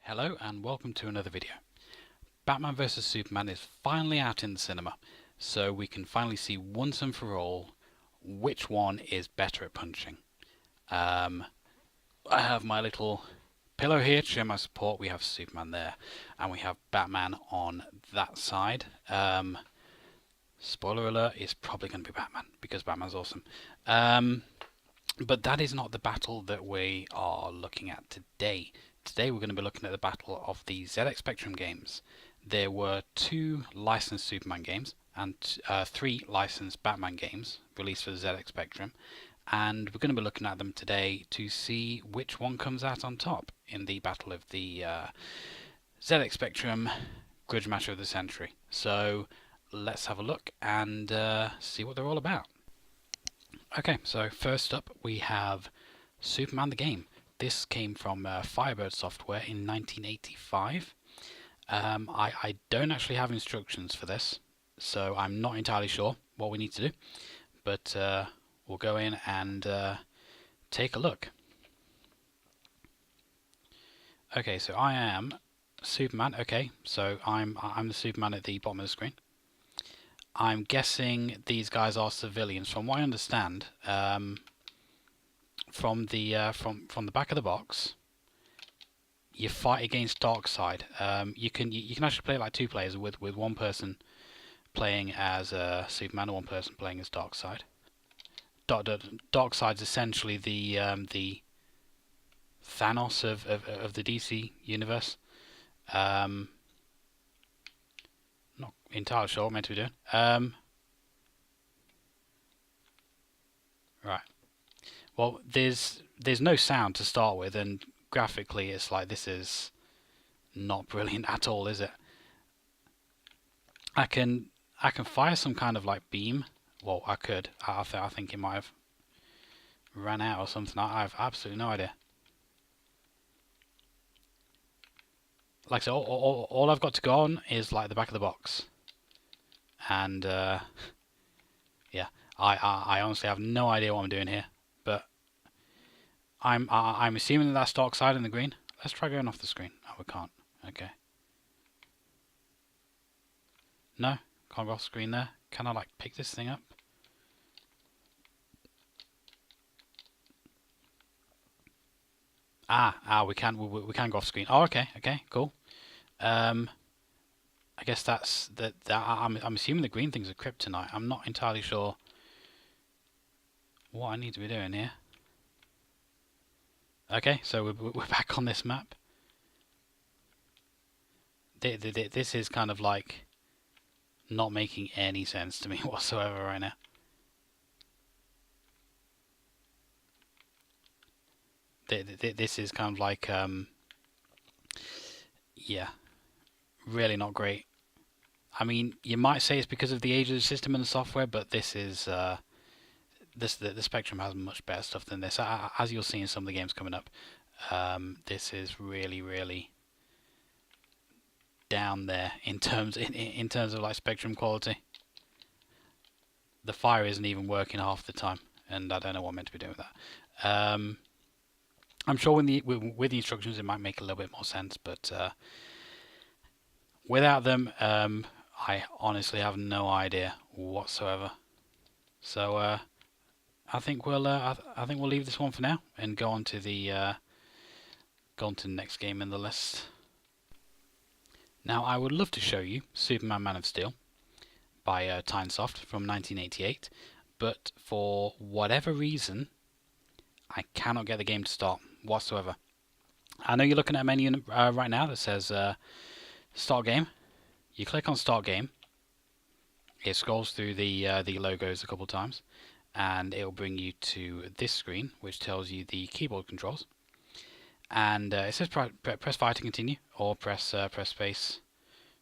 Hello and welcome to another video. Batman vs Superman is finally out in the cinema, so we can finally see once and for all which one is better at punching. I have my little pillow here to show my support. We have Superman there, and we have Batman on that side. Spoiler alert, it's probably going to be Batman, because Batman's awesome. But that is not the battle that we are looking at today. Today we're going to be looking at the battle of the ZX Spectrum games. There were 2 licensed Superman games and 3 licensed Batman games released for the ZX Spectrum, and we're going to be looking at them today to see which one comes out on top in the battle of the ZX Spectrum grudge match of the century. So let's have a look and see what they're all about. Okay, so first up we have Superman the game. This came from Firebird Software in 1985. I don't actually have instructions for this, so I'm not entirely sure what we need to do, but we'll go in and take a look. Okay, so I am Superman. Okay, so I'm the Superman at the bottom of the screen. I'm guessing these guys are civilians. From what I understand, from the back of the box, you fight against Darkseid. You can actually play like 2 players with one person playing as Superman and one person playing as Darkseid. Darkseid's essentially the Thanos of the DC universe. Not entirely sure what I'm meant to be doing. Right. Well, there's no sound to start with, and graphically it's like, this is not brilliant at all, is it? I can fire some kind of like beam. Well, I could. I think it might have ran out or something. I have absolutely no idea. Like I said, all I've got to go on is like the back of the box, and yeah, I honestly have no idea what I'm doing here, but I'm assuming that that's Darkseid in the green. Let's try going off the screen. Oh, we can't. Okay. No, can't go off screen there. Can I like pick this thing up? We can go off screen. Oh, okay, cool. I guess that's that. I'm assuming the green things are kryptonite. I'm not entirely sure what I need to be doing here. Okay, so we're back on this map. This is kind of like not making any sense to me whatsoever right now. This is kind of like yeah, really not great. I mean, you might say it's because of the age of the system and the software, but this is the Spectrum has much better stuff than this. As you'll see in some of the games coming up, this is really down there in terms of like Spectrum quality. The fire isn't even working half the time, and I don't know what I'm meant to be doing with that. I'm sure with the instructions it might make a little bit more sense, but without them, I honestly have no idea whatsoever. So I think we'll leave this one for now and go on to the next game in the list. Now, I would love to show you Superman Man of Steel by Tynesoft from 1988, but for whatever reason, I cannot get the game to start whatsoever. I know you're looking at a menu right now that says Start Game. You click on Start Game. It scrolls through the logos a couple of times, and it will bring you to this screen, which tells you the keyboard controls. And it says press fire to continue, or press space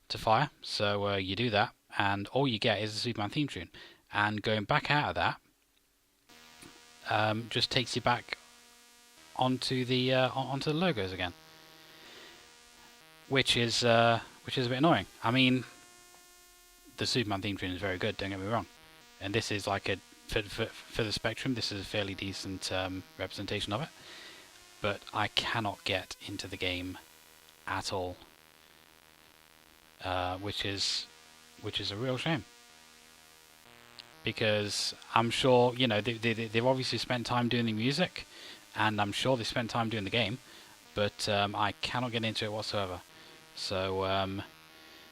to fire. So you do that, and all you get is the Superman theme tune. And going back out of that just takes you back onto the logos again, which is a bit annoying. I mean, the Superman theme tune is very good, don't get me wrong, and this is like a for the Spectrum, this is a fairly decent representation of it. But I cannot get into the game at all, which is a real shame. Because I'm sure, you know, they've obviously spent time doing the music, and I'm sure they spent time doing the game, but I cannot get into it whatsoever. So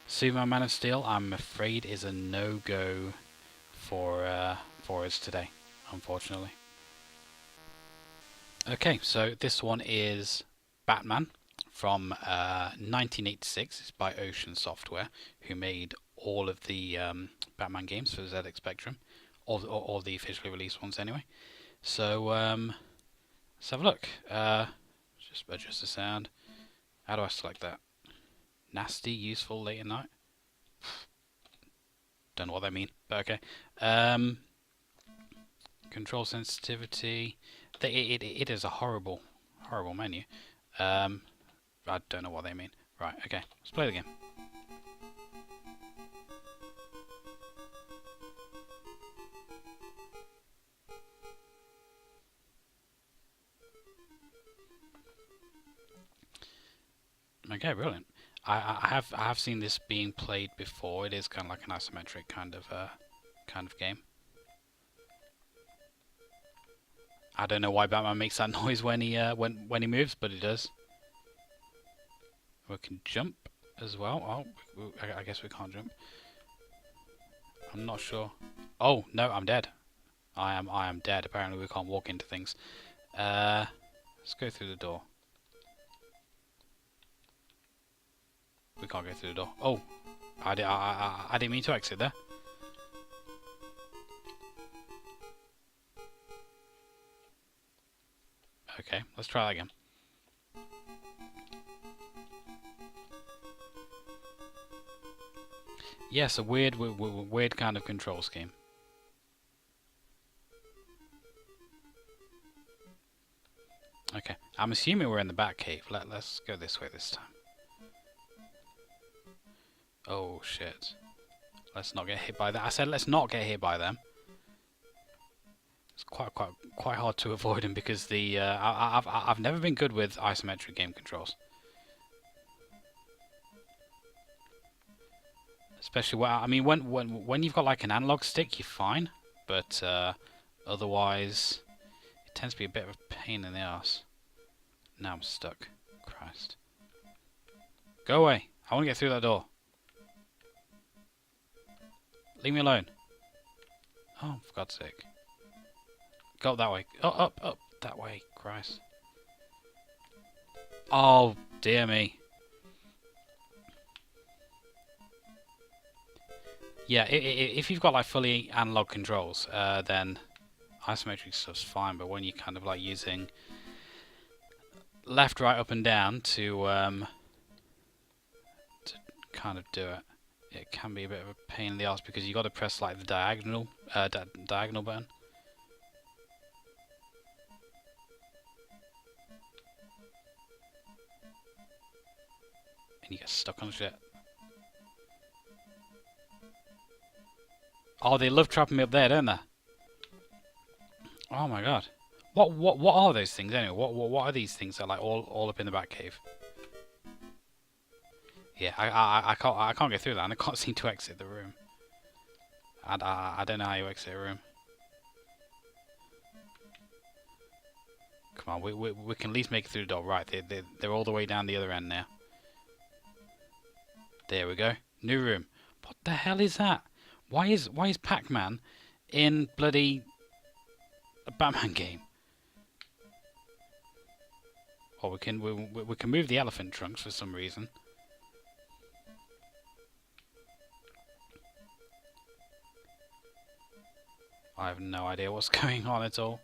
Superman Man of Steel, I'm afraid, is a no-go for us today, unfortunately. Okay, so this one is Batman from 1986. It's by Ocean Software, who made all of the Batman games for ZX Spectrum, all the officially released ones anyway. So let's have a look. Just adjust the sound. How do I select that? Nasty, useful, late at night. Don't know what they mean, but okay. Control sensitivity. It is a horrible menu. I don't know what they mean. Right, okay, let's play the game. Okay, brilliant. I have seen this being played before. It is kind of like an isometric kind of game. I don't know why Batman makes that noise when he moves, but he does. We can jump as well. Oh, I guess we can't jump. I'm not sure. Oh no, I'm dead. I am dead. Apparently we can't walk into things. Let's go through the door. We can't go through the door. Oh, I didn't mean to exit there. Okay, let's try that again. Yes, a weird kind of control scheme. Okay, I'm assuming we're in the Batcave. Let's go this way this time. Oh shit! Let's not get hit by that. I said let's not get hit by them. It's quite hard to avoid them because the I've never been good with isometric game controls. Especially when you've got like an analog stick, you're fine, but otherwise it tends to be a bit of a pain in the ass. Now I'm stuck. Christ. Go away. I want to get through that door. Leave me alone. Oh, for God's sake. Go that way. Oh, up, that way. Christ. Oh, dear me. Yeah, if you've got like fully analog controls, then isometric stuff's fine. But when you're kind of like using left, right, up, and down to kind of do it, it can be a bit of a pain in the ass because you got to press like the diagonal button. And you get stuck on shit. Oh, they love trapping me up there, don't they? Oh my god. What are those things anyway? What are these things that are like all up in the Batcave? Yeah, I can't get through that, and I can't seem to exit the room. I don't know how you exit a room. Come on, we can at least make it through the door. Right, they're all the way down the other end now. There we go. New room. What the hell is that? Why is Pac-Man in bloody a Batman game? Or we can move the elephant trunks for some reason. I have no idea what's going on at all.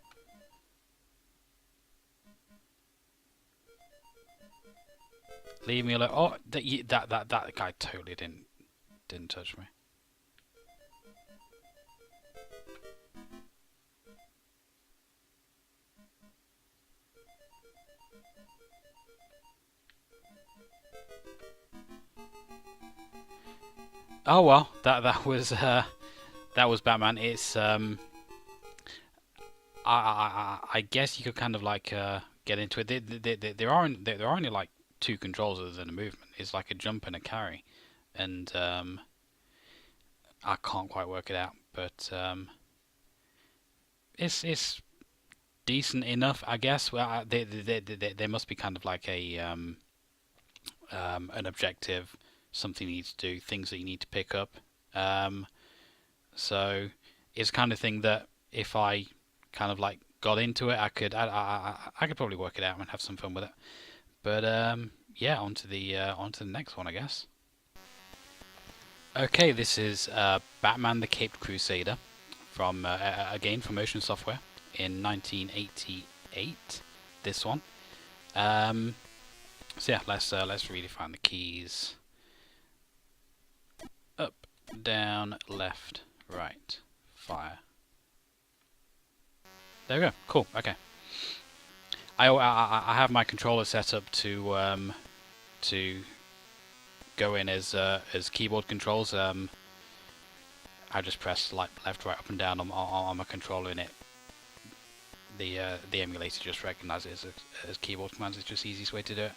Leave me alone. Oh, that guy totally didn't touch me. Oh well, that was Batman. It's I guess you could kind of like get into it. There are only like two controls other than a movement. It's like a jump and a carry, and I can't quite work it out, but it's decent enough, I guess. Well, they must be kind of like a an objective, something you need to do, things that you need to pick up. So it's kind of thing that if I kind of like got into it, I could probably work it out and have some fun with it. But yeah, onto the next one, I guess. Okay, this is Batman: The Caped Crusader from again from Ocean Software in 1988. This one. So yeah, let's really find the keys. Up, down, left, right, fire. There we go. Cool. Okay. I have my controller set up to go in as keyboard controls. I just press like left, right, up, and down on my controller, and the emulator just recognizes it as keyboard commands. It's just the easiest way to do it,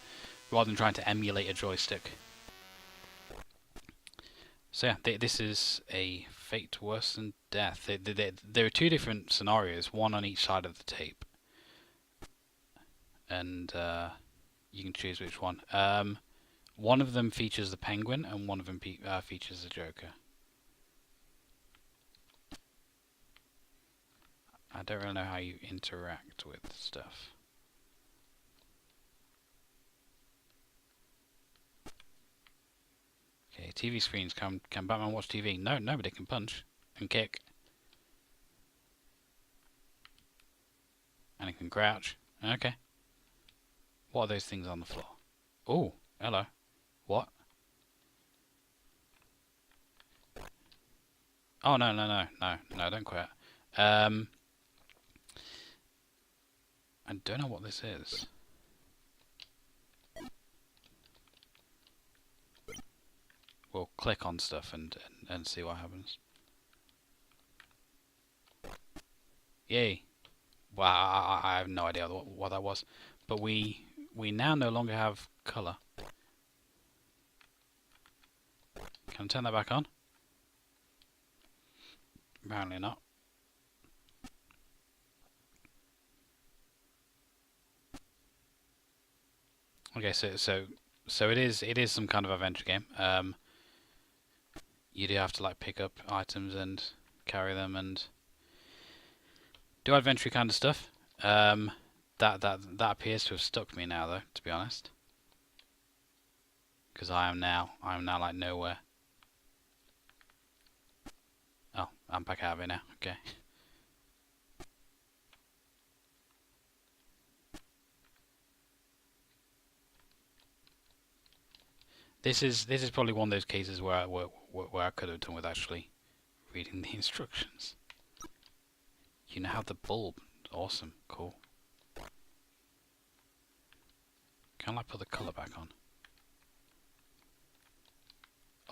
rather than trying to emulate a joystick. So yeah, this is a fate worse than death. There are two different scenarios, one on each side of the tape, and you can choose which one. One of them features the Penguin, and one of them features the Joker. I don't really know how you interact with stuff. Okay, TV screens. Can Batman watch TV? No, nobody can punch and kick. And he can crouch. Okay. What are those things on the floor? Oh, hello. What? Oh, no, don't quit. I don't know what this is. We'll click on stuff and see what happens. Yay. Wow, I have no idea what that was. But we now no longer have colour. Can I turn that back on? Apparently not. Okay, so it is some kind of adventure game. You do have to like pick up items and carry them and do adventure kind of stuff. That appears to have stuck me now, though, to be honest, because I am now like nowhere. Oh, I'm back out of it now. Okay. This is probably one of those cases where I could have done with actually reading the instructions. You now have the bulb. Awesome. Cool. Can I put the colour back on?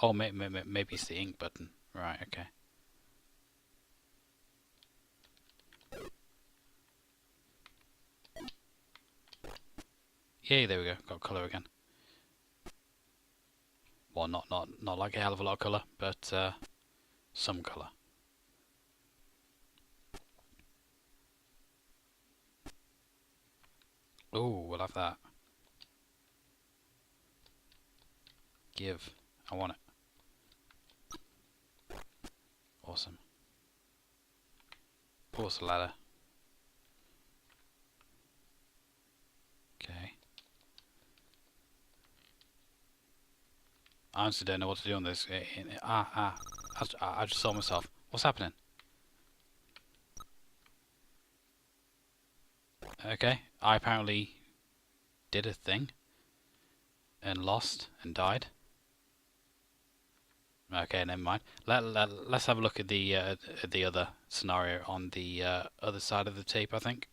Oh, maybe it's the ink button. Right, okay. Yay, there we go. Got colour again. Well, not like a hell of a lot of colour, but some colour. Oh, we'll have that. Give. I want it. Awesome. Pause the ladder. Okay. I honestly don't know what to do on this. I just saw myself. What's happening? Okay, I apparently did a thing and lost and died. Okay, never mind. Let's have a look at the other scenario on the other side of the tape, I think.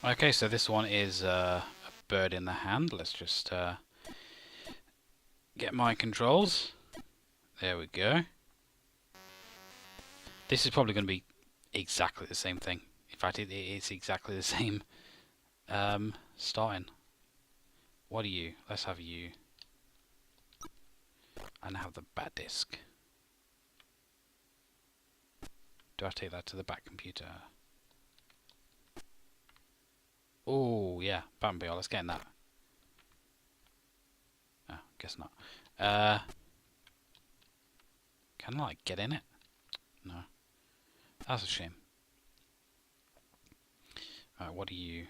Okay, so this one is a bird in the hand. Let's just get my controls. There we go. This is probably going to be exactly the same thing. In fact, it's exactly the same starting. What are you? Let's have you. And have the bat disc. Do I take that to the back computer? Oh, yeah. Batmobile. Let's get in that. Oh, guess not. Can I, like, get in it? No. That's a shame. Alright, what do you...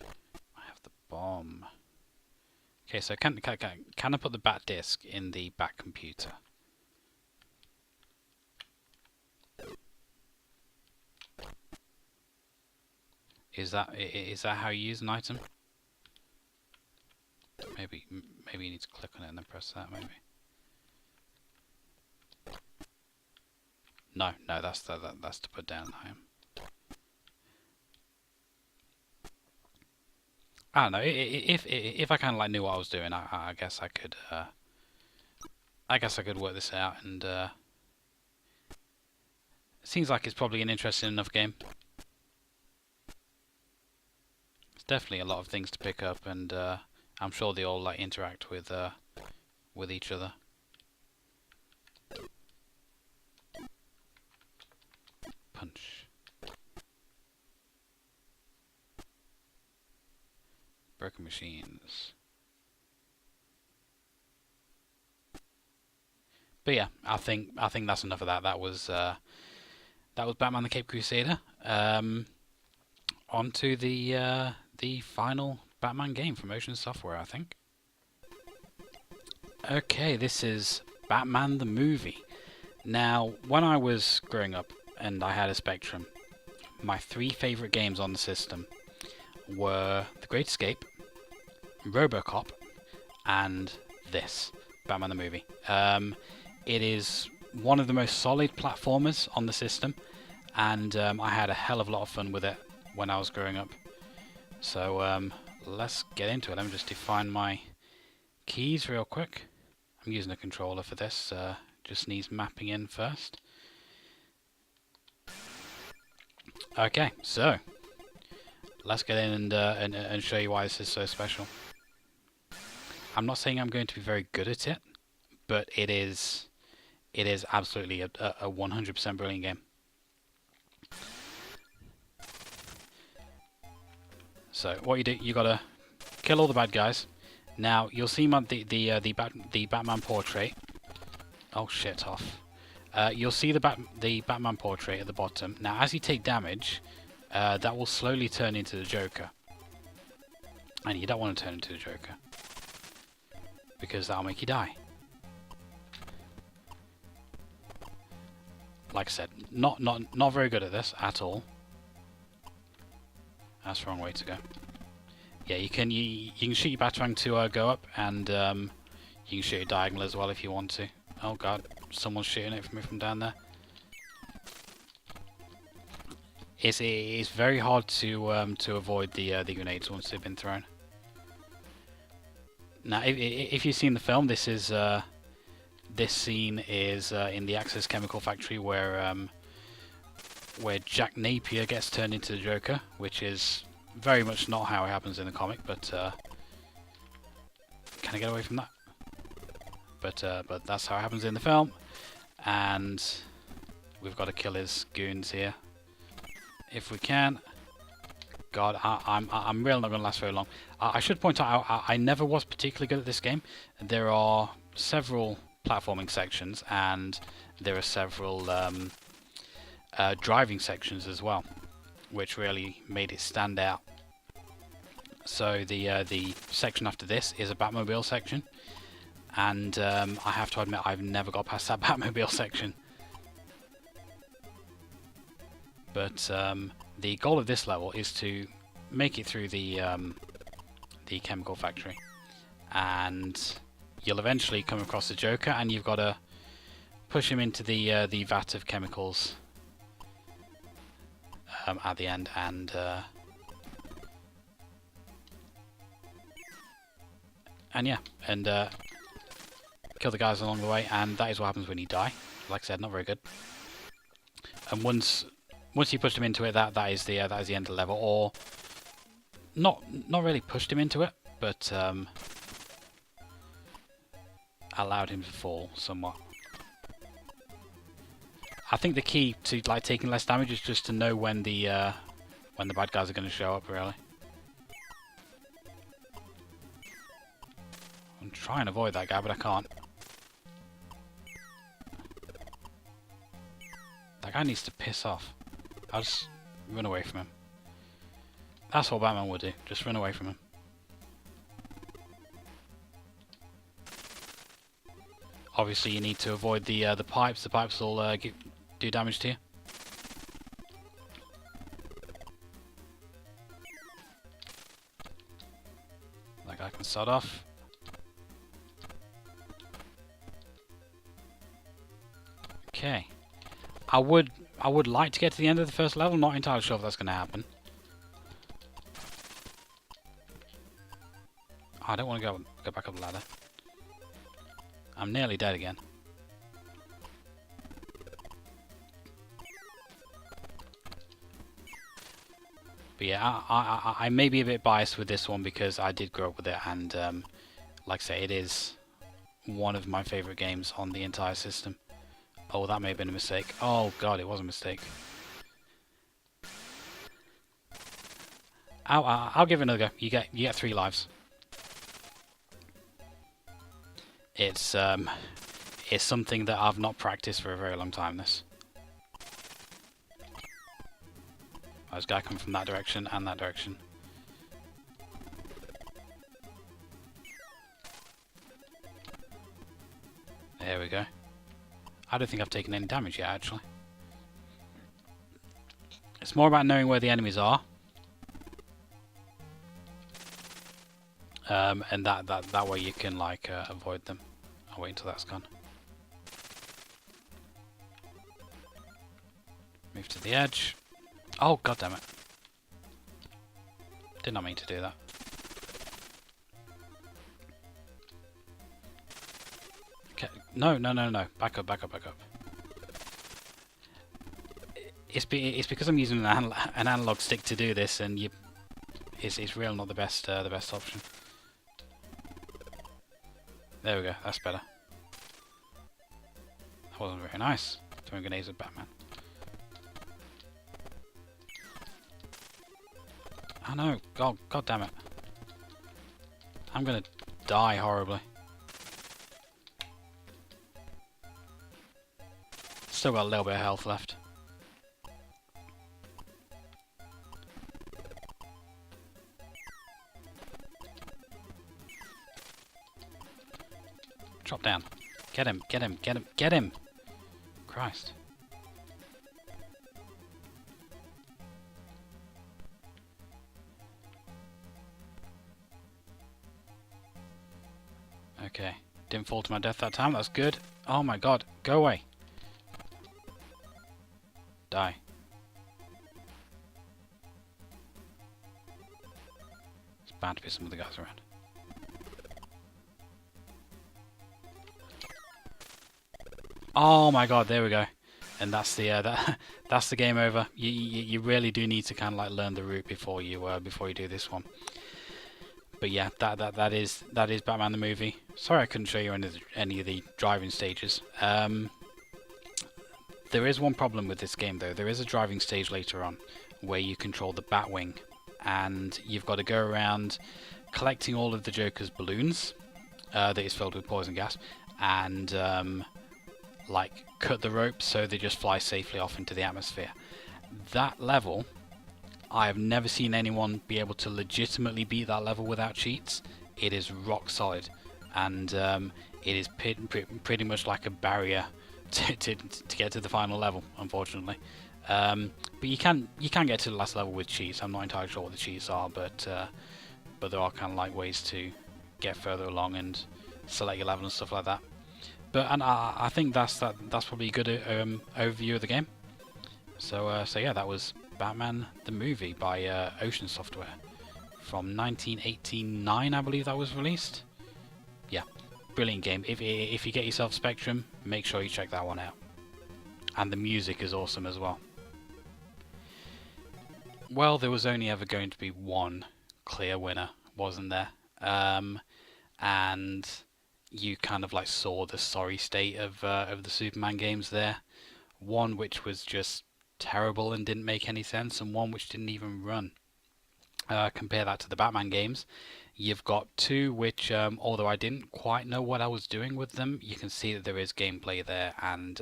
I have the bomb. Okay, so can I put the bat disc in the back computer? Is that how you use an item? Maybe you need to click on it and then press that. Maybe. No, that's to put down home. I don't know. If I kind of like knew what I was doing, I guess I could. I guess I could work this out, and it seems like it's probably an interesting enough game. It's definitely a lot of things to pick up, and I'm sure they all like interact with each other. Punch. Broken machines. But yeah, I think that's enough of that. That was Batman the Caped Crusader. On to the final Batman game from Ocean Software, I think. Okay, this is Batman the movie. Now, when I was growing up and I had a Spectrum, my 3 favourite games on the system were The Great Escape, RoboCop, and this, Batman the movie. It is one of the most solid platformers on the system, and I had a hell of a lot of fun with it when I was growing up. So let's get into it. Let me just define my keys real quick. I'm using a controller for this, just needs mapping in first. Okay, so let's get in and show you why this is so special. I'm not saying I'm going to be very good at it, but it is absolutely a 100% brilliant game. So what you do, you gotta kill all the bad guys. Now you'll see the Batman portrait. Oh shit! Off. You'll see the Batman portrait at the bottom. Now, as you take damage, that will slowly turn into the Joker, and you don't want to turn into the Joker because that'll make you die. Like I said, not very good at this at all. That's the wrong way to go. Yeah, you can shoot your Batarang to go up, and you can shoot it diagonal as well if you want to. Oh god, someone's shooting it from me from down there. It's very hard to avoid the grenades once they've been thrown. Now, if you've seen the film, this scene is in the Axis chemical factory where Jack Napier gets turned into the Joker, which is very much not how it happens in the comic. But can I get away from that? But that's how it happens in the film, and we've got to kill his goons here if we can. God, I'm really not going to last very long. I should point out I never was particularly good at this game. There are several platforming sections, and there are several driving sections as well, which really made it stand out. So the section after this is a Batmobile section, and I have to admit I've never got past that Batmobile section. But the goal of this level is to make it through the chemical factory, and you'll eventually come across the Joker, and you've got to push him into the vat of chemicals at the end, and yeah, and kill the guys along the way, and that is what happens when you die. Like I said, not very good. And once you push them into it, that is the end of the level. not really pushed him into it, but allowed him to fall somewhat. I think the key to like taking less damage is just to know when the bad guys are going to show up. Really, I'm trying to avoid that guy, but I can't. That guy needs to piss off. I'll just run away from him. That's what Batman would do. Just run away from him. Obviously, you need to avoid the pipes. The pipes will do damage to you. That guy can start off. Okay. I would like to get to the end of the first level. Not entirely sure if that's going to happen. I don't want to go back up the ladder. I'm nearly dead again. But yeah, I may be a bit biased with this one because I did grow up with it, and like I say, it is one of my favourite games on the entire system. Oh, that may have been a mistake. Oh god, it was a mistake. I'll give it another go. You get 3 lives. It's something that I've not practiced for a very long time. This. There's a guy coming from that direction and that direction. There we go. I don't think I've taken any damage yet, actually. It's more about knowing where the enemies are. And that way you can like avoid them. I'll wait until that's gone. Move to the edge. Oh god damn it! Did not mean to do that. Okay, no. Back up. It's because I'm using an analog stick to do this, and it's really not the best option. There we go, that's better. That wasn't very nice. Throwing grenades at Batman. Oh no, god damn it. I'm gonna die horribly. Still got a little bit of health left. Drop down. Get him. Christ. Okay. Didn't fall to my death that time. That's good. Oh my god. Go away. Die. It's bound to be some of the guys around. Oh my god, there we go. And that's the that's the game over. You really do need to kind of like learn the route before you do this one. But yeah, that is Batman the movie. Sorry I couldn't show you any of the driving stages. There is one problem with this game though. There is a driving stage later on where you control the Batwing, and you've got to go around collecting all of the Joker's balloons that is filled with poison gas, and like cut the ropes so they just fly safely off into the atmosphere. That level, I have never seen anyone be able to legitimately beat that level without cheats. It is rock solid, and it is pretty much like a barrier to get to the final level, unfortunately. But you can get to the last level with cheats. I'm not entirely sure what the cheats are, but there are kind of like ways to get further along and select your level and stuff like that. But I think that's probably a good overview of the game. So yeah, that was Batman the movie by Ocean Software from 1989, I believe that was released. Yeah, brilliant game. If you get yourself Spectrum, make sure you check that one out. And the music is awesome as well. Well, there was only ever going to be one clear winner, wasn't there? And you kind of like saw the sorry state of the Superman games there. One which was just terrible and didn't make any sense, and one which didn't even run. Compare that to the Batman games. You've got two which, although I didn't quite know what I was doing with them, you can see that there is gameplay there, and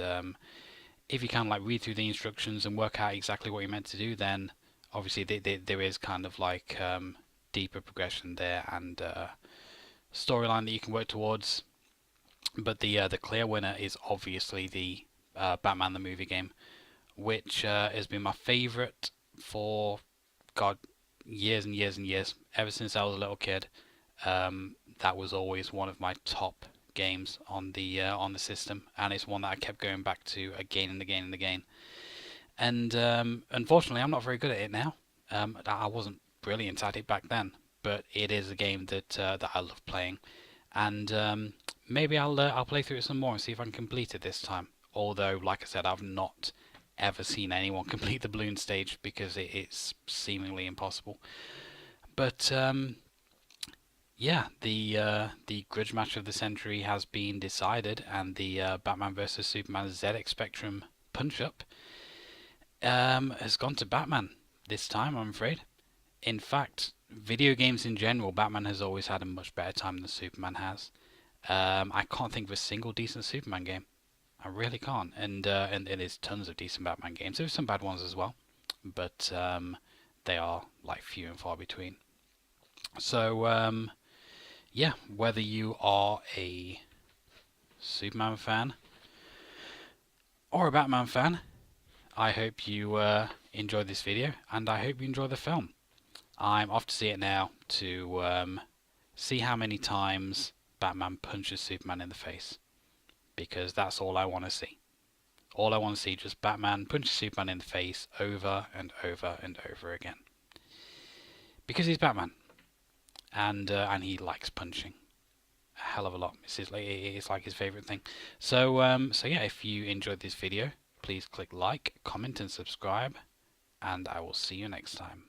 if you can like read through the instructions and work out exactly what you're meant to do, then obviously there is kind of like deeper progression there and storyline that you can work towards. But the clear winner is obviously the Batman the movie game, which has been my favorite for God years and years and years. Ever since I was a little kid, that was always one of my top games on the system, and it's one that I kept going back to again and again and again. And unfortunately, I'm not very good at it now. I wasn't brilliant at it back then, but it is a game that I love playing, and maybe I'll play through it some more and see if I can complete it this time. Although, like I said, I've not ever seen anyone complete the balloon stage because it's seemingly impossible. But yeah, the grudge match of the century has been decided, and the Batman vs Superman ZX Spectrum punch-up has gone to Batman this time, I'm afraid. In fact, video games in general, Batman has always had a much better time than Superman has. I can't think of a single decent Superman game. I really can't. And there's tons of decent Batman games. There's some bad ones as well, but they are like few and far between. So yeah, whether you are a Superman fan or a Batman fan, I hope you enjoyed this video, and I hope you enjoy the film. I'm off to see it now to see how many times Batman punches Superman in the face, because that's all I want to see. All I want to see, just Batman punches Superman in the face over and over and over again. Because he's Batman, and he likes punching a hell of a lot. It's like his favorite thing. So yeah, if you enjoyed this video, please click like, comment, and subscribe, and I will see you next time.